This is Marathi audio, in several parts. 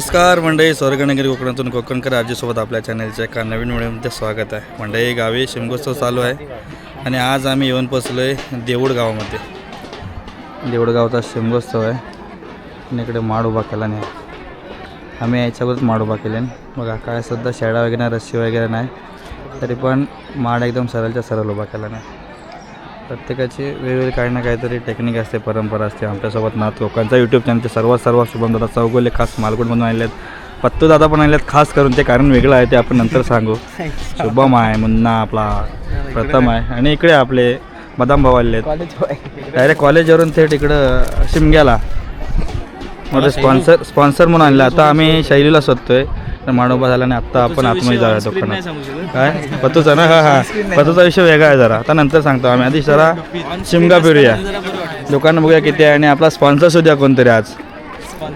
नमस्कार मंडळी, स्वर्गनगरी कोकणातून कोकणकर आजीसोबत आपल्या चॅनलच्या एका नवीन व्हिडिओमध्ये स्वागत आहे. मंडळी गावी शिमगोत्सव चालू आहे आणि आज आम्ही येऊन पोचलो आहे देऊळ गावामध्ये. देऊळगावचा शिमगोत्सव आहे आणि इकडे माड उभा केला नाही. आम्ही याच्यावरच माड उभा केले. बघा काय सध्या शेळा वगैरे नाही, रस्सी वगैरे नाही, तरी पण माड एकदम सरळच्या सरळ उभा केला नाही. प्रत्येकाची वेगवेगळी काही ना काहीतरी टेक्निक असते, परंपरा असते. आमच्यासोबत नाथ कोकणचा यूट्यूब चॅनलचे सर्व शुभम दादा चौगुले खास मालगुडमधून आलेले आहेत. पत्तू दादा पण आलेत खास करून. ते कारण वेगळं आहे, ते आपण नंतर सांगू. शुभम आहे, मुन्ना आपला प्रथम आहे आणि इकडे आपले बदाम भाऊ आलेले आहेत डायरेक्ट कॉलेजवरून थेट इकडं शिमग्याला. मध्ये स्पॉन्सर म्हणून आणलं. आता आम्ही शैलीला शोधतोय, माडोबा झाला आणि आत्ता आपण आतमध्ये जाऊया दुकानात. काय पत्तूचा ना? हां पत्तूचा विषय वेगळा आहे जरा, आता नंतर सांगतो आम्ही. आधी जरा शिमगा फिरूया, दुकान बघूया किती आहे आणि आपला स्पॉन्सर शोधूया कोणतरी. आज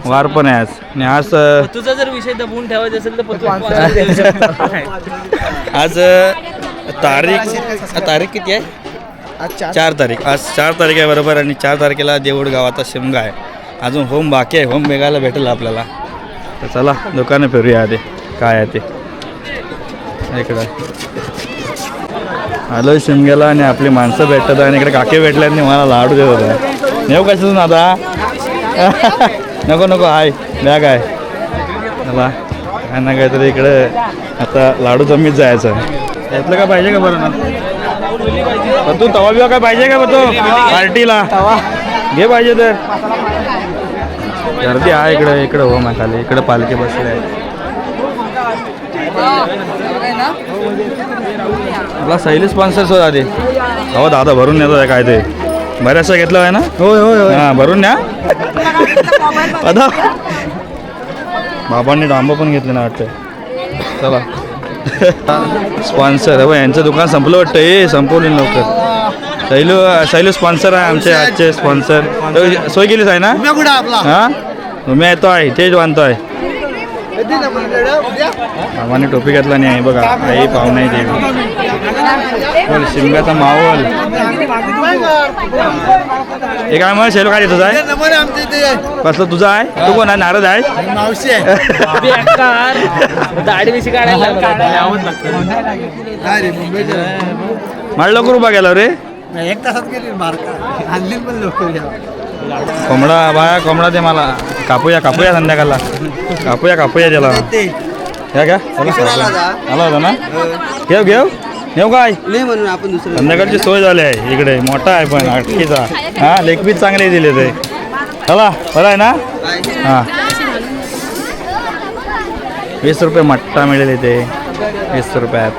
वार पण आहे आज आणि आज तुझा जर विषय दबवून ठेवायचा असेल तर आज तारीख किती आहे? 4 तारीख. आज 4 तारीख आहे बरोबर. आणि 4 तारखेला देऊळ गावाचा शिमगा आहे. अजून होम बाकी आहे, होम बघायला भेटेल आपल्याला. तर चला दुकानं फिरूया आधी काय आहे ते. इकडं आलो शिमग्याला आणि आपली माणसं भेटतात आणि इकडे काके भेटले आणि मला लाडू देत होता. नेऊ कशातून आता? नको आहे, बॅग आहे. चला काय ना काहीतरी इकडे आता लाडू जमीत जायचं. यातलं काय पाहिजे का बरं ना? तू तवा बिवा काय पाहिजे का तो पार्टीला? घे पाहिजे तर. गर्दी आहे इकडे होम आहे खाली. इकडे पालखी बसले आहे. आपला सैली स्पॉन्सर शोध आधी. हो दादा भरून नेतो आहे काय ते. बऱ्याचशा घेतलं आहे ना? होय हां भरून न्या. आता बाबांनी डांबं पण घेतले ना वाटतं. चला स्पॉन्सर हो यांचं दुकान संपलं वाटतं. हे संपवलं लवकर. सैलू स्पॉन्सर आहे आमचे आजचे स्पॉन्सर. सोय केलीच आहे ना? हां तुम्ही येतो आहे तेच बांधतो आहे. मामाने टोपी घातला नाही आहे बघा. आई पाहुणा आहे ते शिमग्याचा मावल. हे काय मग शेलो काय तुझा आहे? कसलं तुझा आहे? तू कोण आहे? नारद आहे? मला लवकर उभा गेला रे. 1 तासात गेली आणली पण लोक. कोंबडा बाया कोंबडा ते मला कापूया संध्याकाळला. कापूया त्याला. ह्या का आला होता ना? घेऊ काय म्हणून आपण दुसरं संध्याकाळची सोय झाली आहे इकडे. मोठा आहे पण अटकीचा. हां लेग पीस चांगले दिले ते. चला बरं आहे ना? हां 20 रुपये मट्टा मिळेल इथे. 20 रुपयात.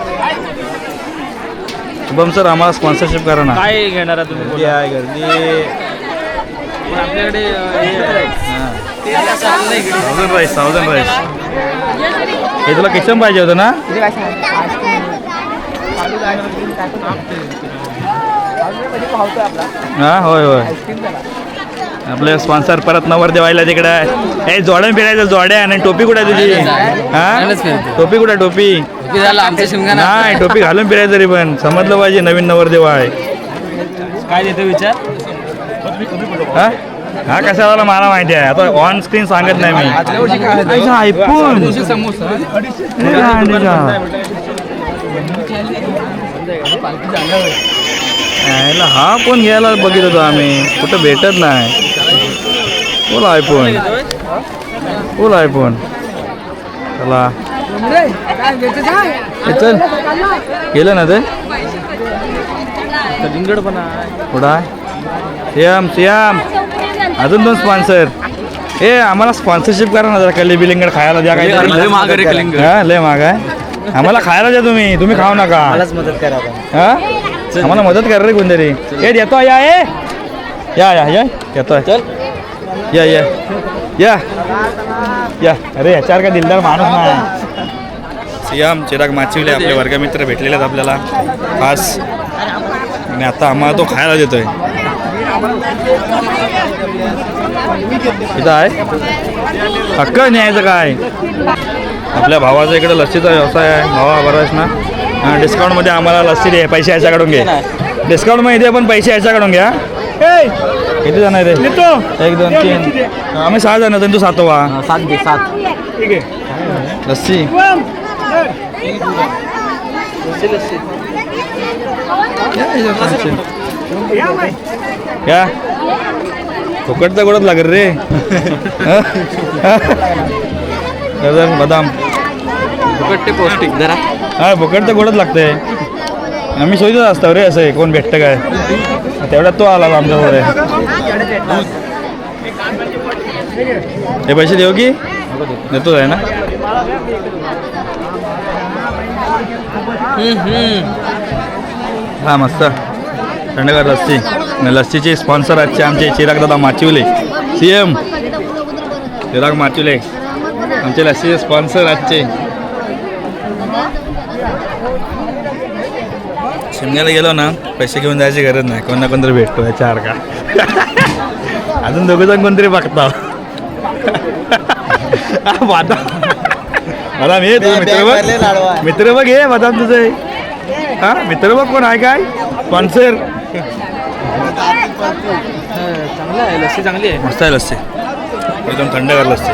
शुभम सर आम्हाला स्पॉन्सरशिप करा ना. काय घेणार आहे तुम्ही? गर्दी आहे गर्दी. आपल्याकडे 1000 राईस. हे तुला किचन पाहिजे होतं ना? हां होय आपले स्पॉन्सर परत नवर देवायला तिकडे आहे. हे जोड्या फिरायचं जोड्या. आणि टोपी कुठे आहे तुझी? हां टोपी कुठे? टोपी नाही, टोपी घालून फिरायचं तरी पण समजलं पाहिजे नवीन नवरदेव आहे. काय देतो विचार? हा कशाला मला माहिती आहे. आता ऑन स्क्रीन सांगत नाही मी. आयफोन हा कोण घ्यायला बघित होतो आम्ही, कुठं भेटत नाही. बोल आयफोन चला चल गेलं ना ते. लिंगड पण कुठं आहे? सियाम अजून 2 स्पॉन्सर. ए आम्हाला स्पॉन्सरशिप करा ना जरा. कली बिलिंगड खायला द्या. काही हां लय महाग आहे. आम्हाला खायला द्या. तुम्ही खाऊ नका. मदत करा. हां आम्हाला मदत करा रे कोणतरी. ए येतो या येतोय. चल या अरे ह्याच्यावर काय दिलदार माणूस नाही. सियाम चिराग माचिवले आपले वर्गमित्र भेटलेले आहेत आपल्याला खास. आणि आता आम्हाला तो खायला देतोय. इथं आहे हक्क न्यायचं काय? आपल्या भावाचा इकडे लस्सीचा व्यवसाय आहे. भावा बरोबर ना? हां डिस्काउंटमध्ये आम्हाला लस्सी दे. पैसे ह्याच्याकडून घे. डिस्काउंटमध्ये इथे पण पैसे ह्याच्याकडून घ्या. किती जण आहे रे? 1 2 3 आम्ही 6 जण. तू 7वा. 7 लस्सी क्या फुकट तर गोडच लागेल रे बदाम फुकट ते पौष्टिक जरा हा फुकट तर गोडच लागतंय आम्ही शोधत असतो रे असं कोण भेटतं काय तेवढ्यात तो आला आमच्याकडे हे पैसे देऊ की देतोच आहे ना हा मस्त थंडगार लस्सी आणि लस्सीचे स्पॉन्सर आजचे आमचे चिराग दादा माचिवले CM चिराग माचिवले आमचे लस्सीचे स्पॉन्सर आजचे शिमग्याला गेलो ना पैसे घेऊन जायची गरज नाही कोण ना कोणतरी भेटतो याच्या का अजून दोघं कोणतरी बघता बदाम हे तुझं मित्र बघ मित्र बघ हे बदाम तुझे हा मित्र बघ कोण आहे काय स्पॉन्सर चांगलं आहे लस्सी चांगली आहे मस्त आहे लस्सी एकदम थंडगार लस्सी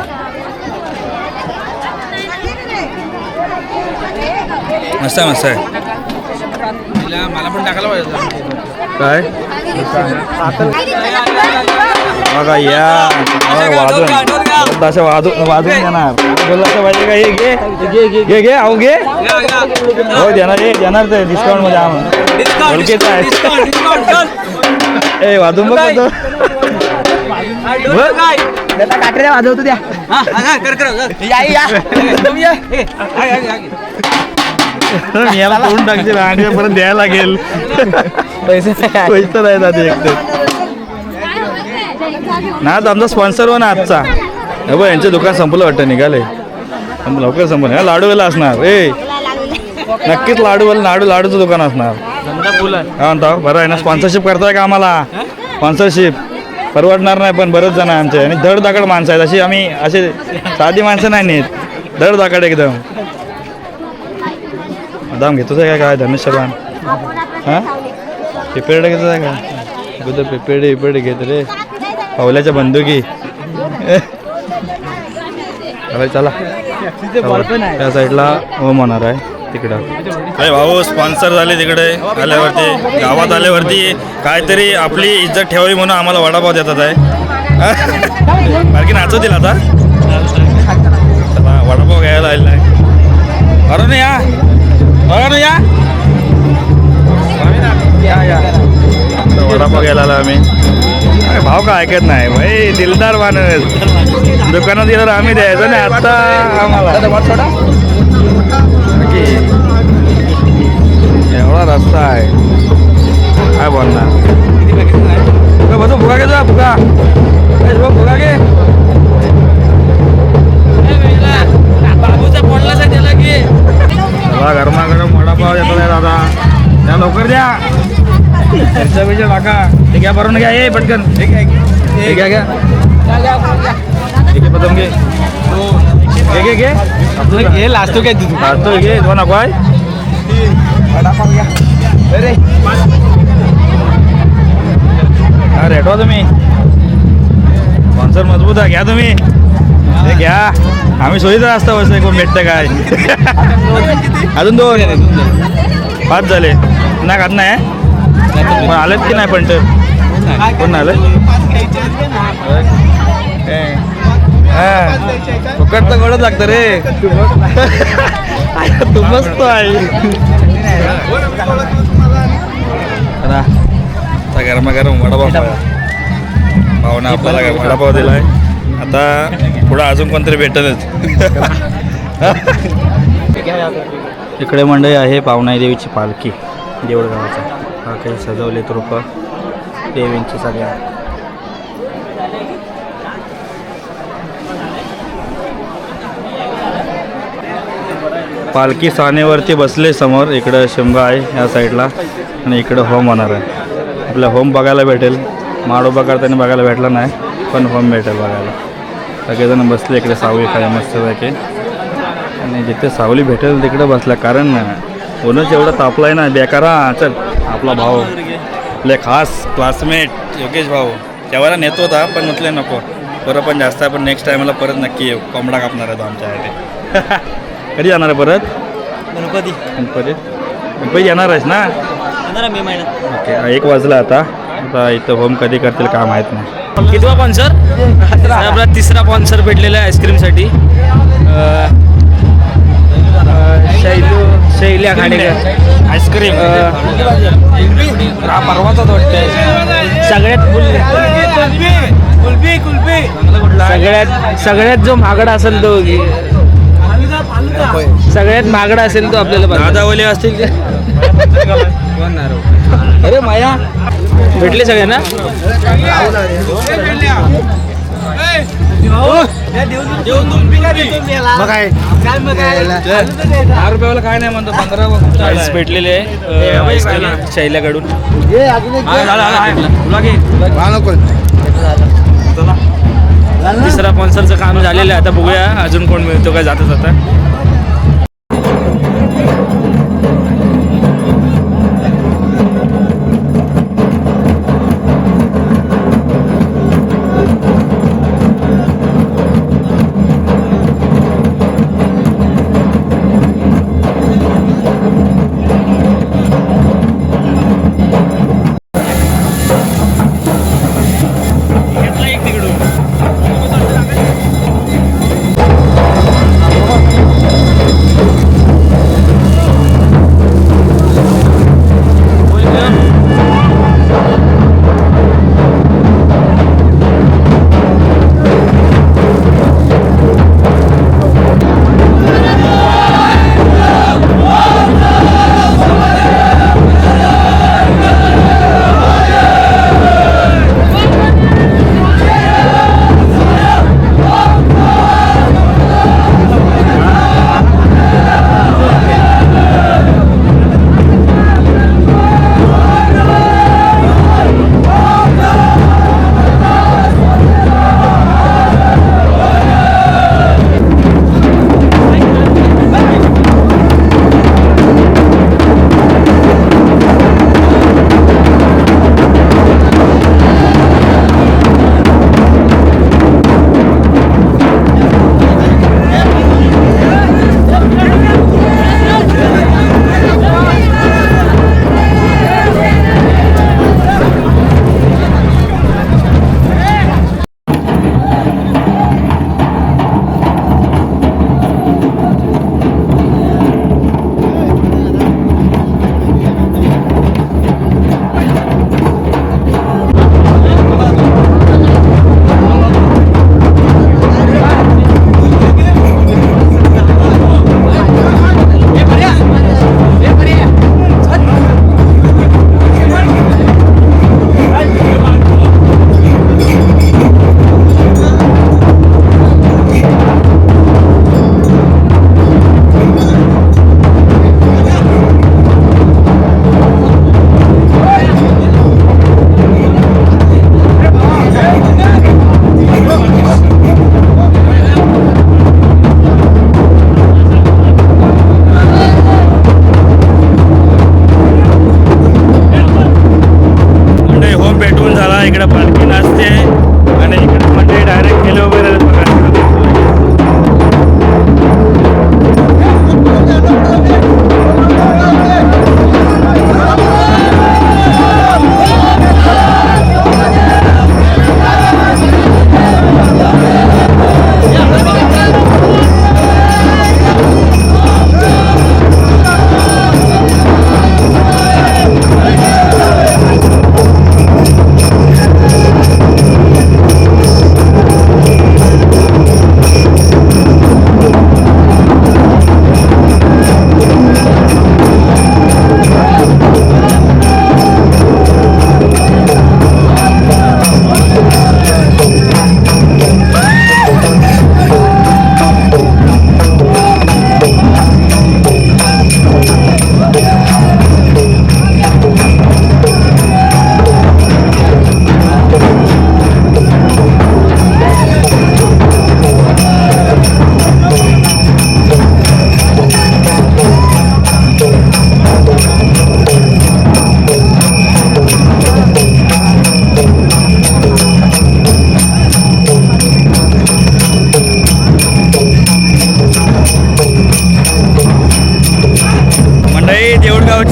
मस्त आहे मस्त आहे मला पण टाकायला पाहिजे काय बघा या वाजून असं वाजून येणार बोललं असं पाहिजे का हे घे घे घे अहो घे हो देणार ते डिस्काउंट मध्ये आम्हाला ओळखीचं आहे ए वाजून बघ काटेला वाजवतो द्या याला तोंड टाकशील आणि परत द्यायला लागेल पैसे नाही दादा एकटे ना आमचा स्पॉन्सर हो ना आजचा हे बघ यांचं दुकान संपलं वाटतं निघाले लवकर संपलं हा लाडूवाला असणार ए नक्कीच लाडूचं दुकान असणार हा म्हणता बरं आहे ना स्पॉन्सरशिप करताय का आम्हाला स्पॉन्सरशिप परवडणार नाही पण बरेच जण आहे आमचे आणि धडधाकड माणसं आहेत अशी आम्ही असे साधी माणसं नाही नेत धडधाकड एकदम बदाम घेतोच आहे काय धनुष्यबाण हां पेपेडे घेतोच आहे का अगोदर पेपेडे घेत रे पावल्याच्या बंदुकी चला त्या साईडला होम होणार आहे तिकडं काय भाऊ स्पॉन्सर झाले तिकडे आल्यावरती गावात आल्यावरती काहीतरी आपली इज्जत ठेवावी म्हणून आम्हाला वडापाव देतात आहे बाकी नाचवतील आता चला वडापाव घ्यायला आलेला आहे बरं ना या बघा ना या वडापाव घ्यायला आलो आम्ही भाव का ऐकत नाही भाई दिलदार माणूस दुकानात गेल्यावर आम्ही द्यायचो ना आता आम्हाला एवढा रस्ता आहे काय बोलणार बघू फुगा घे जा फुगा फुगा घे बाबूचा पडला त्याला की गरमागरम वडापाव येतो आहे दादा त्या लवकर द्या खर्चा पैसे टाका ते घ्या भरून घ्या ये पटकन हे घ्या घ्या ठीक आहे पदम घे घे घे घे हे लाजतो काय तू लाजतो घे तो नको आहे हा रेटवा तुम्ही स्पॉन्सर मजबूत आहे घ्या तुम्ही हे घ्या आम्ही सोयीचं असतो वैसे कोण भेटतं काय अजून 2 5 झाले ना खात नाही पण आलेत की नाही पण कोण आलं फुकट तर गोडच लागतं रे तू मस्त आहे गरमागरम वडापाव भावना आपल्याला वडापाव दिलाय आता पुढं अजून कोणतरी भेटतच इकडे मंडळी आहे पावनाई देवीची पालखी देऊळगावाचा हा काही सजवलेत रूप देवींची सगळ्या पालखी सानेवरती बसले समोर इकडं शिमगा आहे या साईडला आणि इकडं होम होणार आहे आपल्या होम बघायला भेटेल माडोबा करताना बघायला भेटला नाही पण होम भेटेल बघायला सगळेजण बसले इकडे सावली खाय मस्तपैकी आणि जिथे सावली भेटेल तिकडे बसला कारण ऊनच एवढं तापलं आहे ना बेकारा चल आपला भाऊ आपले खास क्लासमेट योगेश भाऊ तेव्हा नेतो होता पण म्हटले नको परत पण जास्त आहे, पण नेक्स्ट टायमाला परत नक्की येऊ. कोंबडा कापणार आहे तो आमच्यासाठी. कधी जाणार आहे परत? गणपती गणपती येणार आहेस ना? मे महिन्यात. ओके 1 वाजला आता इथं होम कधी करतील काय माहीत नाही. कितवा स्पॉन्सर? आपला तिसरा स्पॉन्सर भेटलेला आहे आईस्क्रीमसाठी. शैल्या खाडेकर आईस्क्रीम. परवाचाच वाटतं सगळ्यात जो महागडा असेल तो सगळ्यात महागडा असेल तो आपल्याला दादावले असतील ते. अरे माया भेटले सगळ्यांना. ₹10 काय नाही म्हणतो 15 भेटलेले आहे शैल्याकडून. तिसरा स्पॉन्सरचं काम झालेलं आहे. आता बघूया अजून कोण मिळतो काय जाता जाता.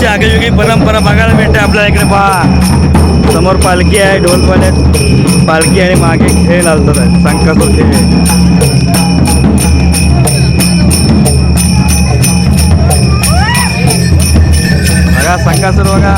आगळीवेगळी परंपरा बघायला मिळते आपल्याला इकडे. पहा समोर पालखी आहे, ढोलवाले आहेत, पालखी आणि मागे खेळ लावतात आहे, संकासूर खेळ. बघा संकासूर बघा.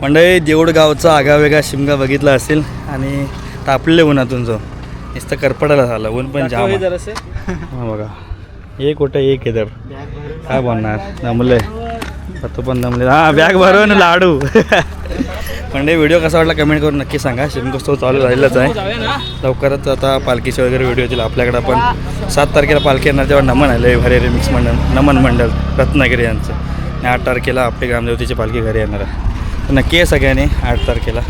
मंडळी देऊळ गावचा आगावेगा शिमगा बघितला असेल आणि तापलेले उन्हातून जो नुसतं करपडायला झालं. ऊन पण जाम आहे. हा बघा एक कुठं एक आहे तर काय बोलणार. दमले तो पण दमले. हां बॅग भरून लाडू. मंडळी व्हिडिओ कसा वाटला कमेंट करून नक्की सांगा. शिमगोत्सव चालू झालेलाच आहे. लवकरच आता पालखीचे वगैरे व्हिडिओ येतील आपल्याकडं. पण 7 तारखेला पालखी येणार तेव्हा नमन आलं भारी रिमिक्स मंडळ नमन मंडळ रत्नागिरी यांचं. आणि 8 तारखेला आपली ग्रामदेवतीची पालखी घरी येणार आहे. तर नक्की आहे सगळ्यांनी 8 तारखेला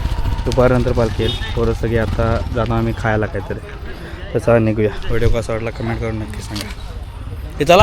दुपारनंतर पालखी येईल. थोडं सगळे आता जाणं आम्ही खायला काहीतरी. तर चला निघूया. व्हिडिओ कसा वाटला कमेंट करून नक्की सांगा.